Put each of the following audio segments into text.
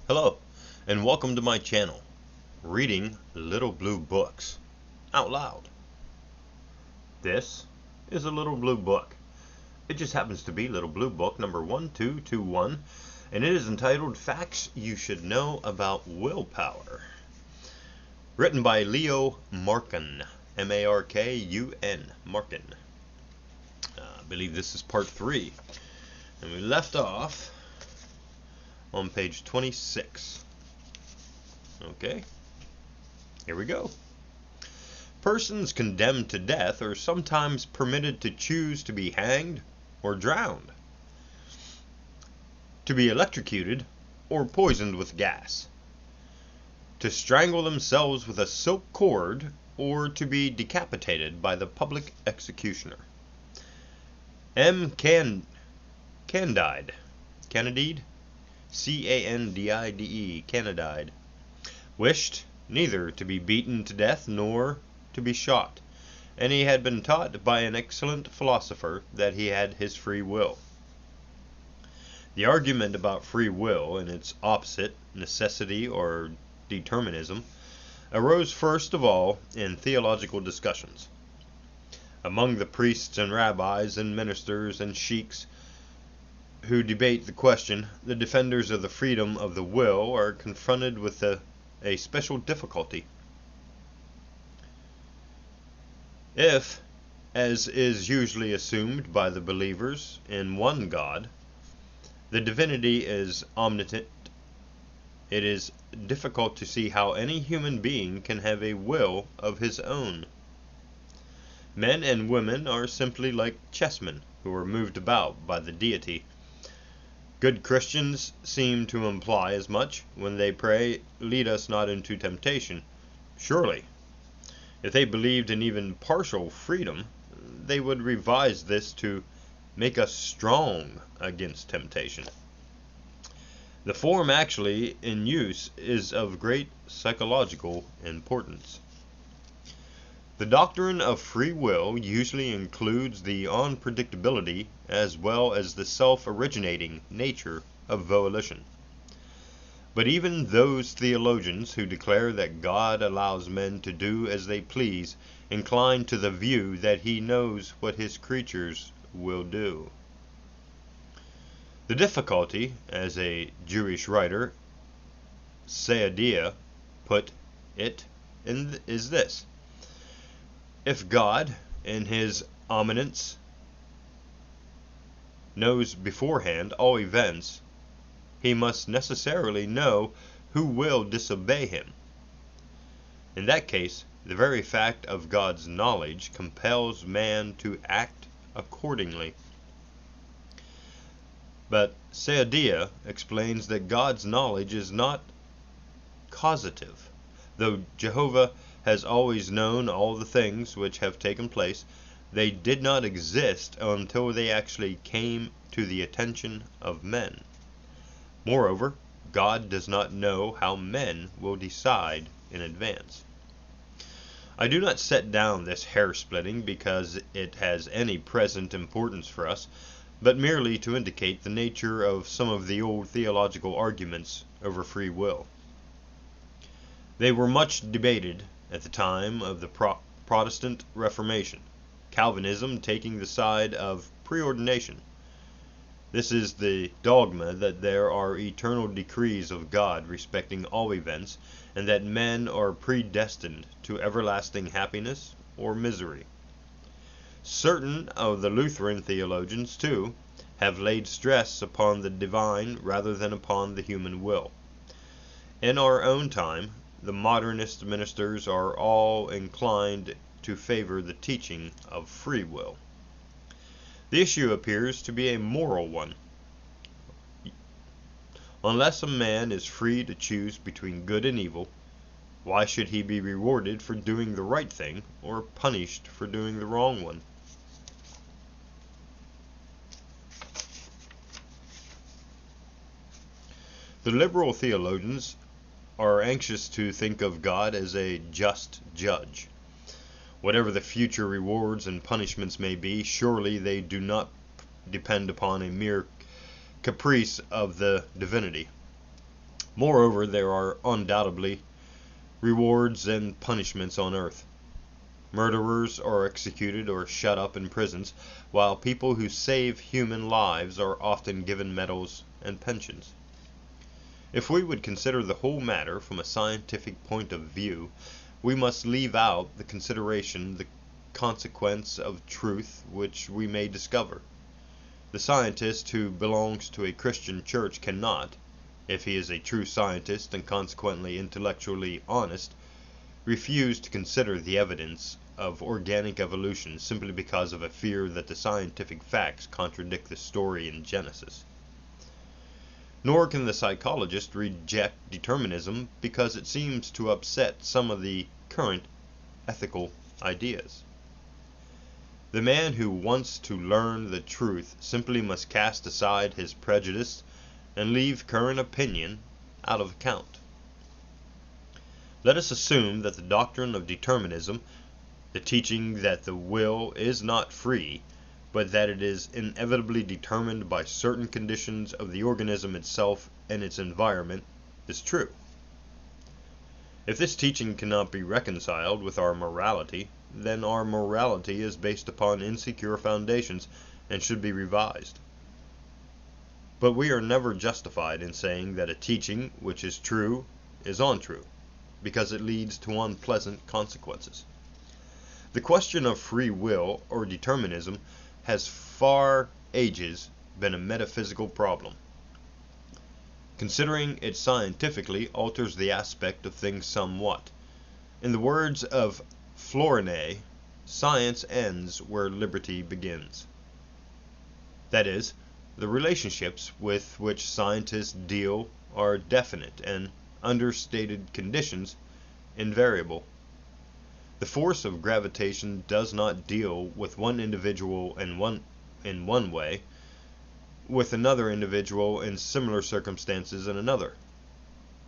Hello, and welcome to my channel, Reading Little Blue Books out loud. This is a Little Blue Book. It just happens to be Little Blue Book number 1221, and it is entitled Facts You Should Know About Willpower. Written by Leo Markun, M-A-R-K-U-N, Markun. I believe this is part 3, and we left off on page 26. Okay, here we go. Persons condemned to death are sometimes permitted to choose to be hanged or drowned, to be electrocuted or poisoned with gas, to strangle themselves with a silk cord, or to be decapitated by the public executioner. M. Candide, C-A-N-D-I-D-E, Candide, wished neither to be beaten to death nor to be shot, and he had been taught by an excellent philosopher that he had his free will. The argument about free will and its opposite, necessity or determinism, arose first of all in theological discussions. Among the priests and rabbis and ministers and sheiks who debate the question, the defenders of the freedom of the will are confronted with a special difficulty. If, as is usually assumed by the believers in one God, the divinity is omnipotent, it is difficult to see how any human being can have a will of his own. Men and women are simply like chessmen who are moved about by the deity. Good Christians seem to imply as much when they pray, "Lead us not into temptation." Surely, if they believed in even partial freedom, they would revise this to "make us strong against temptation." The form actually in use is of great psychological importance. The doctrine of free will usually includes the unpredictability as well as the self-originating nature of volition. But even those theologians who declare that God allows men to do as they please incline to the view that he knows what his creatures will do. The difficulty, as a Jewish writer, Saadia, put it, is this. If God, in his omniscience, knows beforehand all events, he must necessarily know who will disobey him. In that case, the very fact of God's knowledge compels man to act accordingly. But Saadia explains that God's knowledge is not causative. Though Jehovah has always known all the things which have taken place, they did not exist until they actually came to the attention of men. Moreover, God does not know how men will decide in advance. I do not set down this hair-splitting because it has any present importance for us, but merely to indicate the nature of some of the old theological arguments over free will. They were much debated at the time of the Protestant Reformation, Calvinism taking the side of preordination. This is the dogma that there are eternal decrees of God respecting all events, and that men are predestined to everlasting happiness or misery. Certain of the Lutheran theologians, too, have laid stress upon the divine rather than upon the human will. In our own time, the modernist ministers are all inclined to favor the teaching of free will. The issue appears to be a moral one. Unless a man is free to choose between good and evil, why should he be rewarded for doing the right thing or punished for doing the wrong one? The liberal theologians are anxious to think of God as a just judge. Whatever the future rewards and punishments may be, surely they do not depend upon a mere caprice of the divinity. Moreover, there are undoubtedly rewards and punishments on earth. Murderers are executed or shut up in prisons, while people who save human lives are often given medals and pensions. If we would consider the whole matter from a scientific point of view, we must leave out the consideration the consequence of truth which we may discover. The scientist who belongs to a Christian church cannot, if he is a true scientist and consequently intellectually honest, refuse to consider the evidence of organic evolution simply because of a fear that the scientific facts contradict the story in Genesis. Nor can the psychologist reject determinism because it seems to upset some of the current ethical ideas. The man who wants to learn the truth simply must cast aside his prejudice and leave current opinion out of account. Let us assume that the doctrine of determinism, the teaching that the will is not free, but that it is inevitably determined by certain conditions of the organism itself and its environment, is true. If this teaching cannot be reconciled with our morality, then our morality is based upon insecure foundations and should be revised. But we are never justified in saying that a teaching which is true is untrue, because it leads to unpleasant consequences. The question of free will or determinism has for ages been a metaphysical problem. Considering it scientifically alters the aspect of things somewhat. In the words of Flournoy, science ends where liberty begins. That is, the relationships with which scientists deal are definite and, under stated conditions, invariable. The force of gravitation does not deal with one individual in one way, with another individual in similar circumstances in another.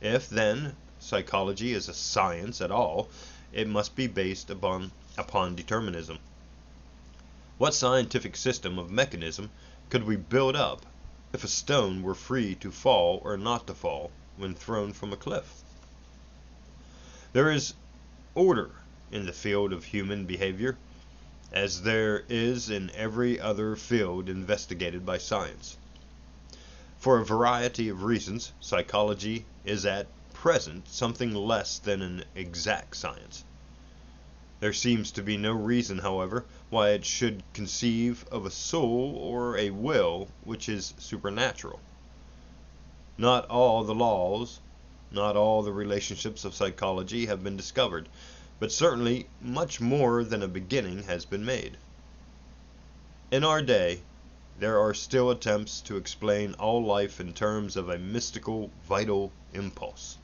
If, then, psychology is a science at all, it must be based upon determinism. What scientific system of mechanism could we build up if a stone were free to fall or not to fall when thrown from a cliff? There is order in the field of human behavior, as there is in every other field investigated by science. For a variety of reasons, psychology is at present something less than an exact science. There seems to be no reason, however, why it should conceive of a soul or a will which is supernatural. Not all the laws, not all the relationships of psychology have been discovered, but certainly much more than a beginning has been made. In our day, there are still attempts to explain all life in terms of a mystical, vital impulse.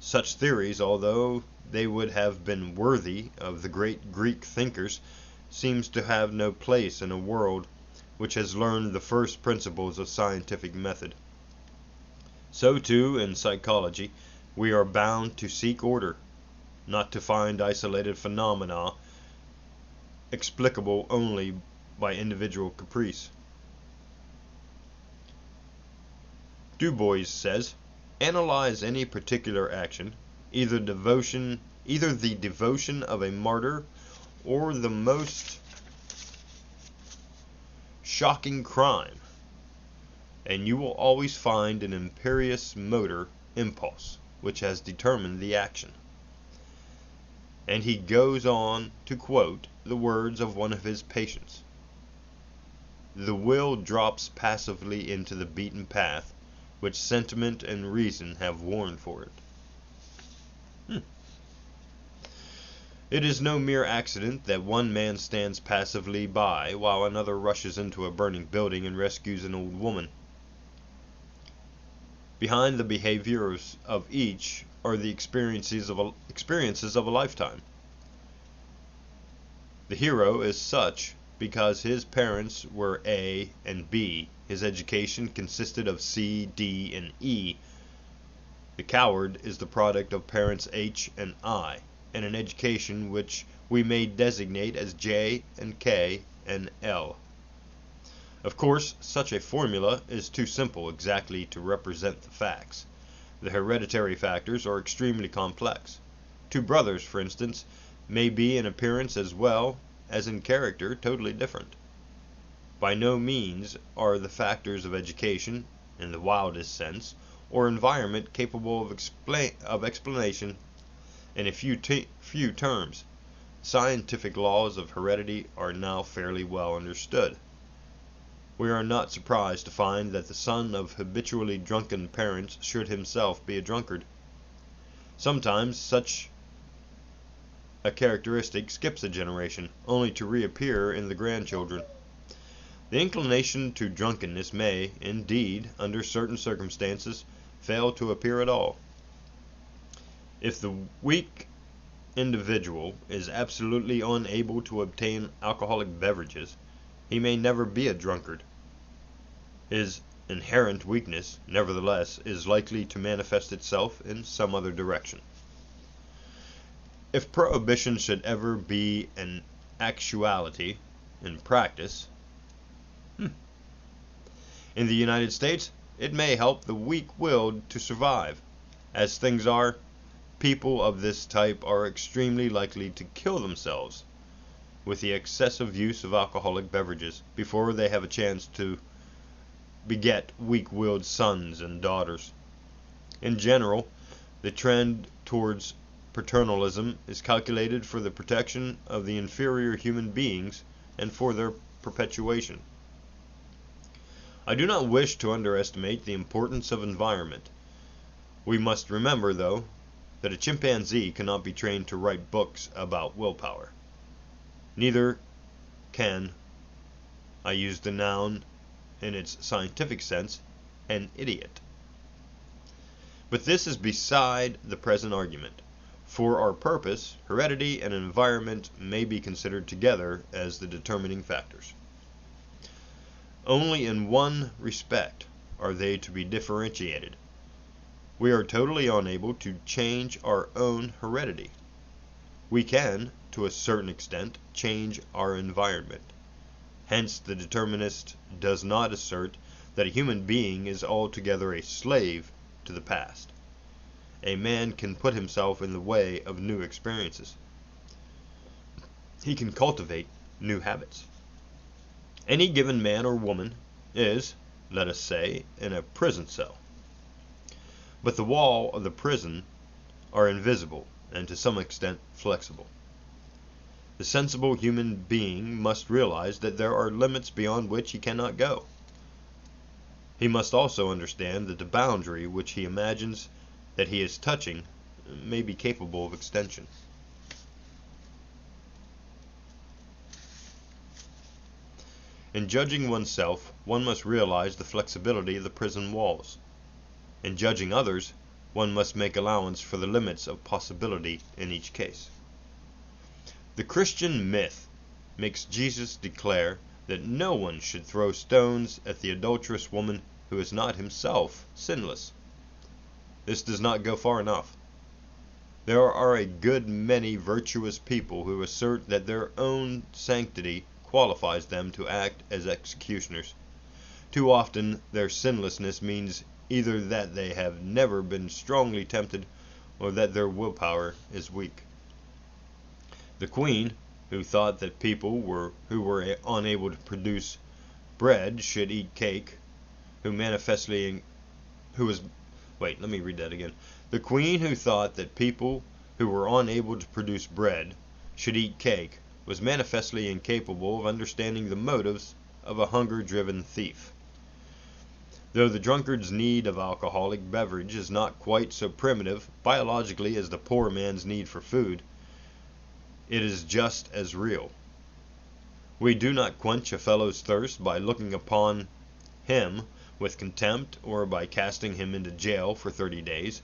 Such theories, although they would have been worthy of the great Greek thinkers, seems to have no place in a world which has learned the first principles of scientific method. So too, in psychology, we are bound to seek order, not to find isolated phenomena explicable only by individual caprice. Du Bois says, analyze any particular action, either the devotion of a martyr or the most shocking crime, and you will always find an imperious motor impulse which has determined the action. And he goes on to quote the words of one of his patients. The will drops passively into the beaten path which sentiment and reason have worn for it. It is no mere accident that one man stands passively by while another rushes into a burning building and rescues an old woman. Behind the behaviors of each are the experiences of a lifetime. The hero is such because his parents were A and B. His education consisted of C, D, and E. The coward is the product of parents H and I, and an education which we may designate as J and K and L. Of course, such a formula is too simple exactly to represent the facts. The hereditary factors are extremely complex. Two brothers, for instance, may be in appearance as well as in character totally different. By no means are the factors of education, in the wildest sense, or environment capable of explanation in a few terms. Scientific laws of heredity are now fairly well understood. We are not surprised to find that the son of habitually drunken parents should himself be a drunkard. Sometimes such a characteristic skips a generation, only to reappear in the grandchildren. The inclination to drunkenness may, indeed, under certain circumstances, fail to appear at all. If the weak individual is absolutely unable to obtain alcoholic beverages, he may never be a drunkard. His inherent weakness, nevertheless, is likely to manifest itself in some other direction. If prohibition should ever be an actuality in practice, in the United States, it may help the weak-willed to survive. As things are, people of this type are extremely likely to kill themselves with the excessive use of alcoholic beverages before they have a chance to beget weak-willed sons and daughters. In general, the trend towards paternalism is calculated for the protection of the inferior human beings and for their perpetuation. I do not wish to underestimate the importance of environment. We must remember, though, that a chimpanzee cannot be trained to write books about willpower. Neither can, I use the noun in its scientific sense, an idiot. But this is beside the present argument. For our purpose, heredity and environment may be considered together as the determining factors. Only in one respect are they to be differentiated. We are totally unable to change our own heredity. We can, to a certain extent, change our environment. Hence, the determinist does not assert that a human being is altogether a slave to the past. A man can put himself in the way of new experiences. He can cultivate new habits. Any given man or woman is, let us say, in a prison cell. But the walls of the prison are invisible and to some extent flexible. The sensible human being must realize that there are limits beyond which he cannot go. He must also understand that the boundary which he imagines that he is touching may be capable of extension. In judging oneself, one must realize the flexibility of the prison walls. In judging others, one must make allowance for the limits of possibility in each case. The Christian myth makes Jesus declare that no one should throw stones at the adulterous woman who is not himself sinless. This does not go far enough. There are a good many virtuous people who assert that their own sanctity qualifies them to act as executioners. Too often their sinlessness means either that they have never been strongly tempted or that their willpower is weak. The queen, who thought that people who were unable to produce bread should eat cake, The queen who thought that people who were unable to produce bread should eat cake was manifestly incapable of understanding the motives of a hunger-driven thief. Though the drunkard's need of alcoholic beverage is not quite so primitive biologically as the poor man's need for food, it is just as real. We do not quench a fellow's thirst by looking upon him with contempt or by casting him into jail for 30 days.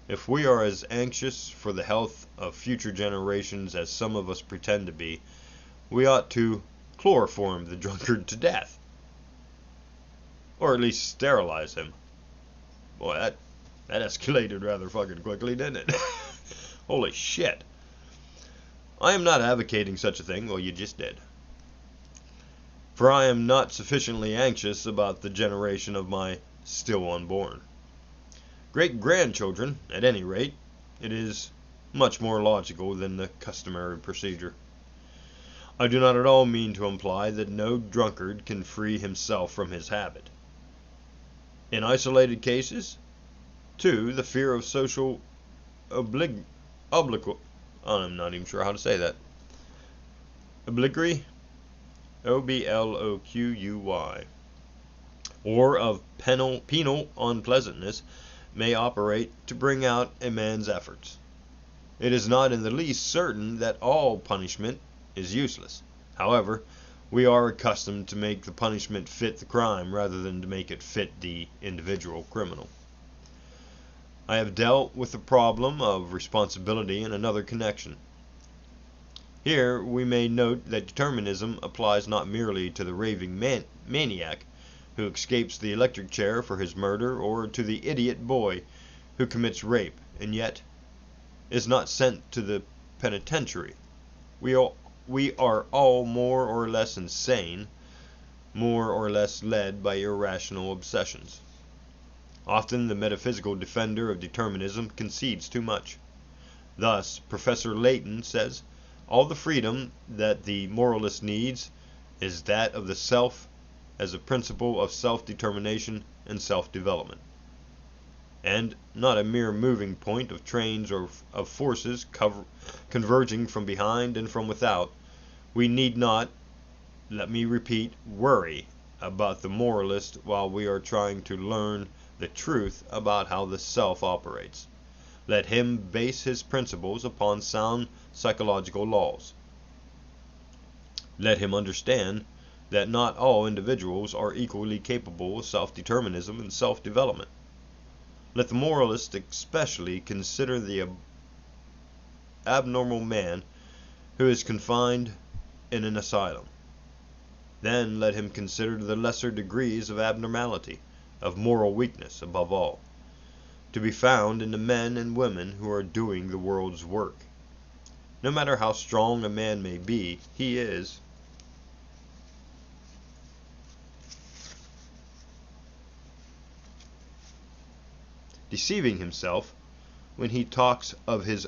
If we are as anxious for the health of future generations as some of us pretend to be, we ought to chloroform the drunkard to death. Or at least sterilize him. Boy, that escalated rather fucking quickly, didn't it? Holy shit. I am not advocating such a thing. Well, you just did. For I am not sufficiently anxious about the generation of my still unborn. great-grandchildren, at any rate, it is much more logical than the customary procedure. I do not at all mean to imply that no drunkard can free himself from his habit. In isolated cases, too, the fear of social obliquity, I'm not even sure how to say that, obloquy, obloquy, or of penal unpleasantness may operate to bring out a man's efforts. It is not in the least certain that all punishment is useless. However, we are accustomed to make the punishment fit the crime rather than to make it fit the individual criminal. I have dealt with the problem of responsibility in another connection. Here we may note that determinism applies not merely to the raving maniac who escapes the electric chair for his murder, or to the idiot boy who commits rape and yet is not sent to the penitentiary. We are all more or less insane, more or less led by irrational obsessions. Often the metaphysical defender of determinism concedes too much. Thus, Professor Layton says, all the freedom that the moralist needs is that of the self as a principle of self-determination and self-development, and not a mere moving point of trains or of forces converging from behind and from without. We need not, let me repeat, worry about the moralist while we are trying to learn the truth about how the self operates. Let him base his principles upon sound psychological laws. Let him understand that not all individuals are equally capable of self-determinism and self-development. Let the moralist especially consider the abnormal man who is confined in an asylum. Then let him consider the lesser degrees of abnormality, of moral weakness above all, to be found in the men and women who are doing the world's work. No matter how strong a man may be, he is deceiving himself when he talks of his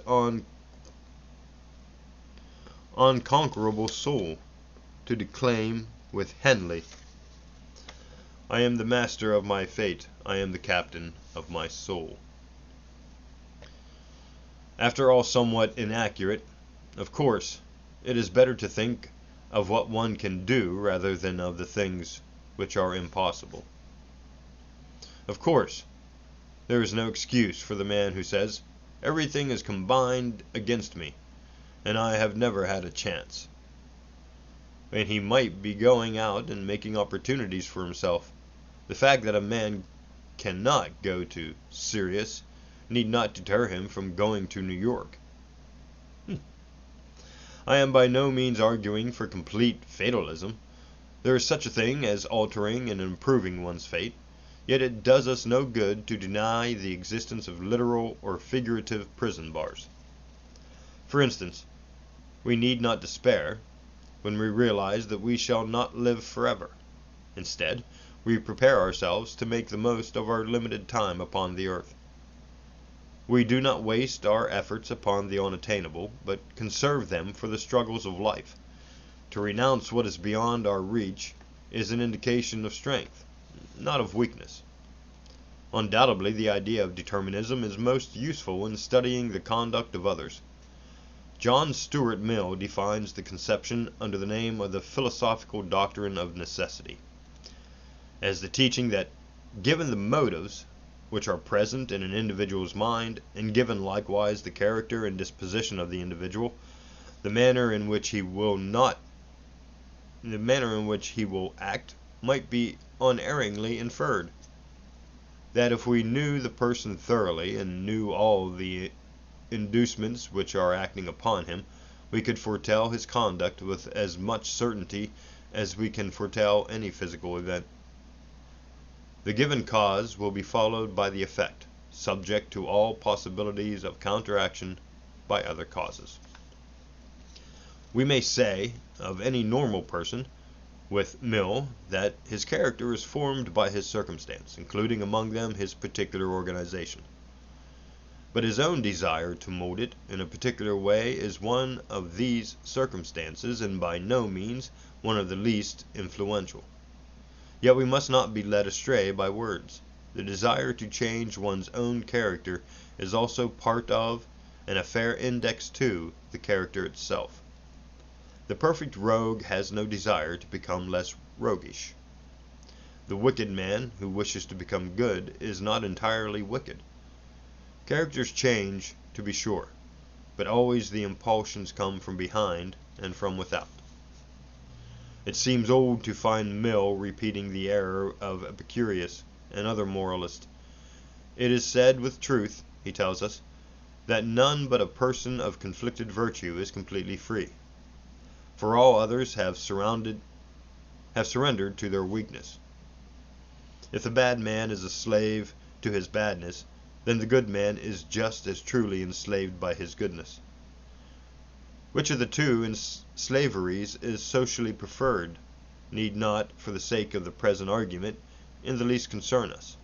unconquerable soul, to declaim with Henley, I am the master of my fate, I am the captain of my soul. After all somewhat inaccurate, of course, it is better to think of what one can do rather than of the things which are impossible. Of course, there is no excuse for the man who says, everything is combined against me, and I have never had a chance, when he might be going out and making opportunities for himself. The fact that a man cannot go to Sirius need not deter him from going to New York. I am by no means arguing for complete fatalism. There is such a thing as altering and improving one's fate, yet it does us no good to deny the existence of literal or figurative prison bars. For instance, we need not despair when we realize that we shall not live forever. Instead, we prepare ourselves to make the most of our limited time upon the earth. We do not waste our efforts upon the unattainable, but conserve them for the struggles of life. To renounce what is beyond our reach is an indication of strength, not of weakness. Undoubtedly, the idea of determinism is most useful in studying the conduct of others. John Stuart Mill defines the conception under the name of the philosophical doctrine of necessity, as the teaching that, given the motives which are present in an individual's mind, and given likewise the character and disposition of the individual, the manner in which he will act might be unerringly inferred. That if we knew the person thoroughly, and knew all the inducements which are acting upon him, we could foretell his conduct with as much certainty as we can foretell any physical event. The given cause will be followed by the effect, subject to all possibilities of counteraction by other causes. We may say of any normal person, with Mill, that his character is formed by his circumstance, including among them his particular organization. but his own desire to mold it in a particular way is one of these circumstances, and by no means one of the least influential. Yet we must not be led astray by words. The desire to change one's own character is also part of, and a fair index to, the character itself. The perfect rogue has no desire to become less roguish. The wicked man who wishes to become good is not entirely wicked. Characters change, to be sure, but always the impulsions come from behind and from without. It seems old to find Mill repeating the error of Epicurus and other moralists. It is said with truth, he tells us, that none but a person of conflicted virtue is completely free, for all others have surrendered to their weakness. If the bad man is a slave to his badness, then the good man is just as truly enslaved by his goodness. Which of the two slaveries is socially preferred need not, for the sake of the present argument, in the least concern us.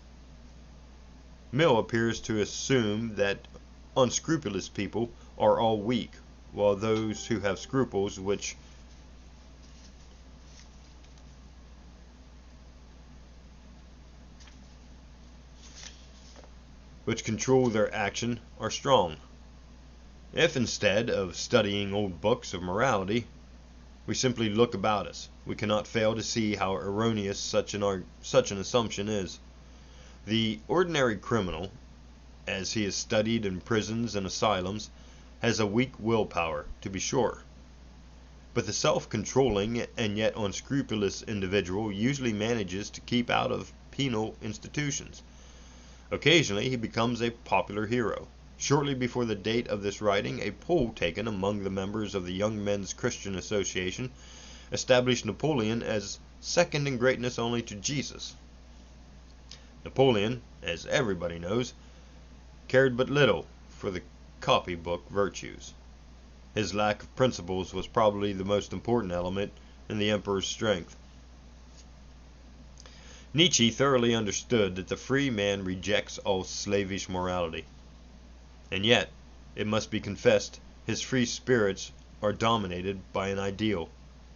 Mill appears to assume that unscrupulous people are all weak, while those who have scruples which control their action are strong. If instead of studying old books of morality, we simply look about us, we cannot fail to see how erroneous such an assumption is. The ordinary criminal, as he is studied in prisons and asylums, has a weak willpower, to be sure. But the self-controlling and yet unscrupulous individual usually manages to keep out of penal institutions. Occasionally he becomes a popular hero. Shortly before the date of this writing, a poll taken among the members of the Young Men's Christian Association established Napoleon as second in greatness only to Jesus. Napoleon, as everybody knows, cared but little for the copybook virtues. His lack of principles was probably the most important element in the emperor's strength. Nietzsche thoroughly understood that the free man rejects all slavish morality. And yet, it must be confessed, his free spirits are dominated by an ideal,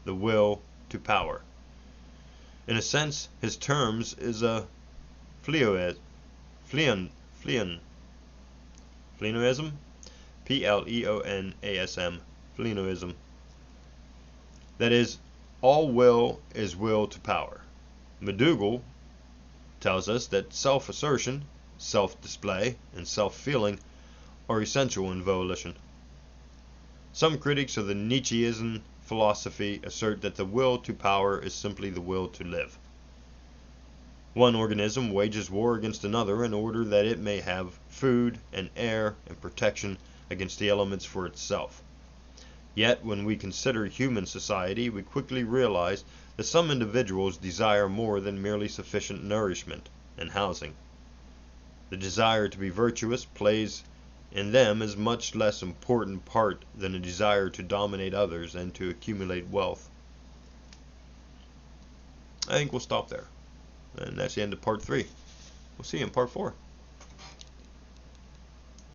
the will to power. In a sense, his terms is a Pleonasm, Pleonasm, Pleonasm. That is, all will is will to power. McDougall tells us that self-assertion, self-display, and self-feeling are essential in volition. Some critics of the Nietzschean philosophy assert that the will to power is simply the will to live. One organism wages war against another in order that it may have food and air and protection against the elements for itself. Yet, when we consider human society, we quickly realize that some individuals desire more than merely sufficient nourishment and housing. The desire to be virtuous plays in them is much less important part than a desire to dominate others and to accumulate wealth. I think we'll stop there. And that's the end of part 3. We'll see you in part 4.